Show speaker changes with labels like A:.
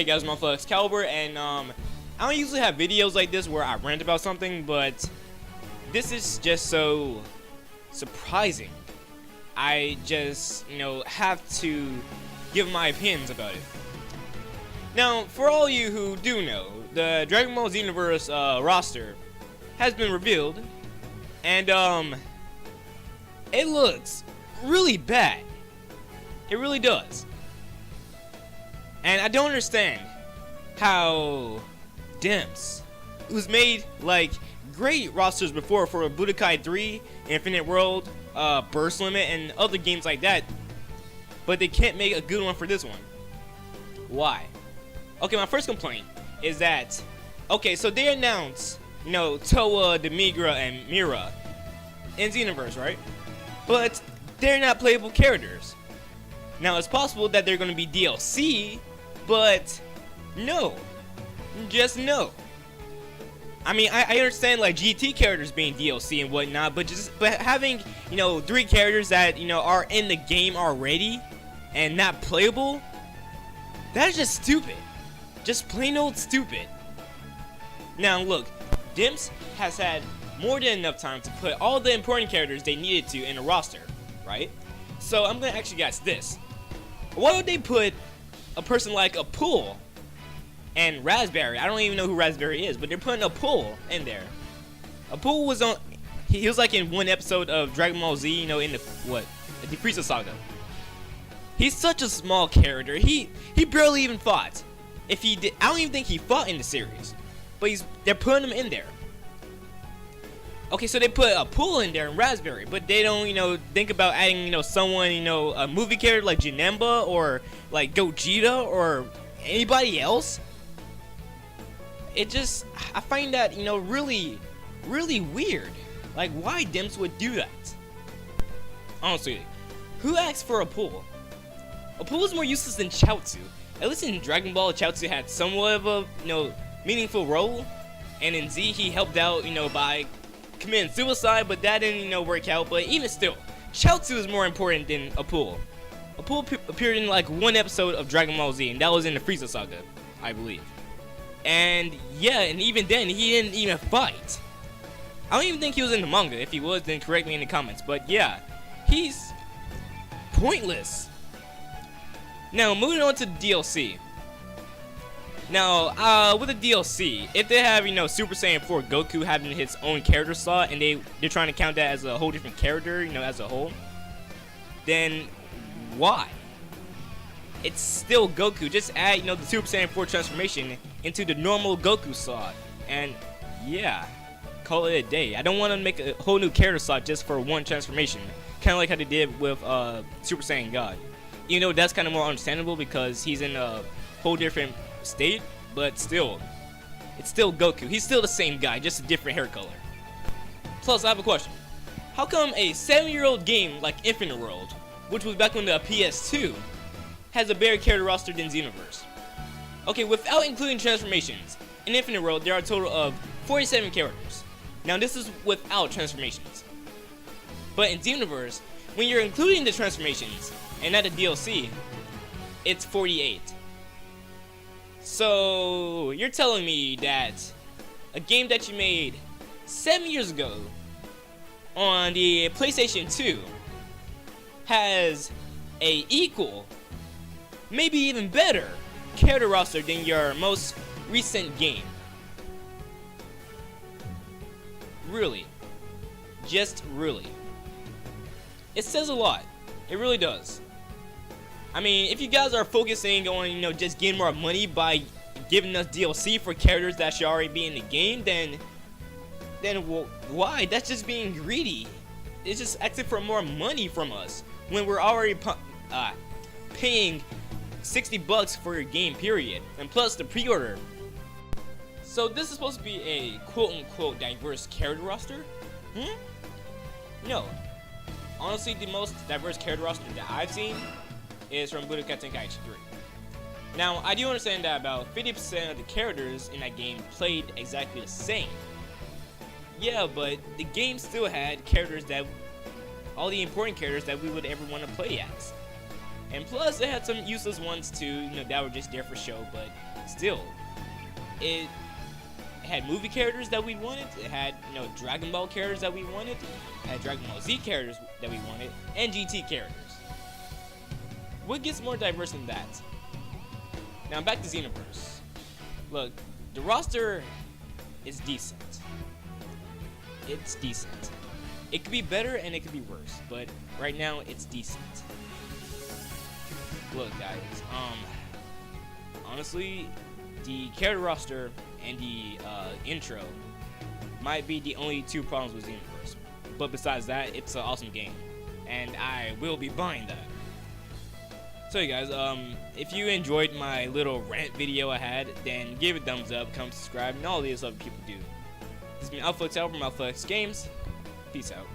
A: Hey guys, my Flex Caliber, and I don't usually have videos like this where I rant about something, but this is just so surprising. I just, have to give my opinions about it. Now, for all you who do know, the Dragon Ball Xenoverse roster has been revealed, and it looks really bad. It really does. And I don't understand how Dimps, who's made like great rosters before for Budokai 3, Infinite World, Burst Limit, and other games like that, but they can't make a good one for this one. Why? Okay, my first complaint is that, okay, so they announced, Toa, Demigra, and Mira in Xenoverse, right? But they're not playable characters. Now, it's possible that they're going to be DLC, but no. Just no. I mean, I understand like GT characters being DLC and whatnot, but having, 3 characters that, are in the game already and not playable, that's just stupid. Just plain old stupid. Now, look, Dimps has had more than enough time to put all the important characters they needed to in a roster, right? So I'm going to ask you guys this. Why would they put a person like a Pool and Raspberry? I don't even know who Raspberry is, but they're putting a Pool in there. A Pool was on, he was like in one episode of Dragon Ball Z, in the the Frieza saga. He's such a small character. He barely even fought. If he did, I don't even think he fought in the series. But they're putting him in there. Okay, so they put a Pool in there and Raspberry, but they don't, think about adding, someone, a movie character like Janemba or like Gogeta or anybody else. It just, I find that, really, really weird. Like, why Dimps would do that? Honestly, who asked for a Pool? A Pool is more useless than Chaozu. At least in Dragon Ball, Chaozu had somewhat of a, meaningful role, and in Z he helped out, by committing suicide, but that didn't, work out. But even still, Chaozu is more important than a Pool. A Pool appeared in like one episode of Dragon Ball Z, and that was in the Frieza saga, I believe. And yeah, and even then, he didn't even fight. I don't even think he was in the manga. If he was, then correct me in the comments. But yeah, he's pointless. Now, moving on to the DLC. Now, with the DLC, if they have, Super Saiyan 4 Goku having his own character slot, and they're trying to count that as a whole different character, as a whole, then why? It's still Goku. Just add, the Super Saiyan 4 transformation into the normal Goku slot, and yeah, call it a day. I don't want to make a whole new character slot just for one transformation, kind of like how they did with Super Saiyan God. That's kind of more understandable because he's in a whole different state, but still, it's still Goku. He's still the same guy, just a different hair color. Plus, I have a question. How come a 7-year-old game like Infinite World, which was back on the PS2, has a better character roster than Xenoverse? Okay, without including transformations, in Infinite World there are a total of 47 characters. Now this is without transformations. But in Xenoverse, when you're including the transformations and not the DLC, it's 48. So you're telling me that a game that you made 7 years ago on the PlayStation 2 has a equal, maybe even better character roster than your most recent game? Really? Just really? It says a lot. It really does. I mean, if you guys are focusing on, just getting more money by giving us DLC for characters that should already be in the game, then why? That's just being greedy. It's just asking for more money from us when we're already paying $60 for your game, period, and plus the pre-order. So this is supposed to be a quote-unquote diverse character roster? No. Honestly, the most diverse character roster that I've seen is from Budokai Tenkaichi 3. Now, I do understand that about 50% of the characters in that game played exactly the same. Yeah, but the game still had characters that, all the important characters that we would ever want to play as. And plus, it had some useless ones too, that were just there for show, but still, it had movie characters that we wanted. It had, Dragon Ball characters that we wanted. It had Dragon Ball Z characters that we wanted, and GT characters. What gets more diverse than that? Now back to Xenoverse. Look, the roster is decent. It's decent. It could be better and it could be worse, but right now it's decent. Look, guys, honestly, the character roster and the intro might be the only two problems with Xenoverse. But besides that, it's an awesome game, and I will be buying that. So you guys, if you enjoyed my little rant video I had, then give it a thumbs up, comment, subscribe, and all these other people do. This has been Alpha X from Alpha X Games. Peace out.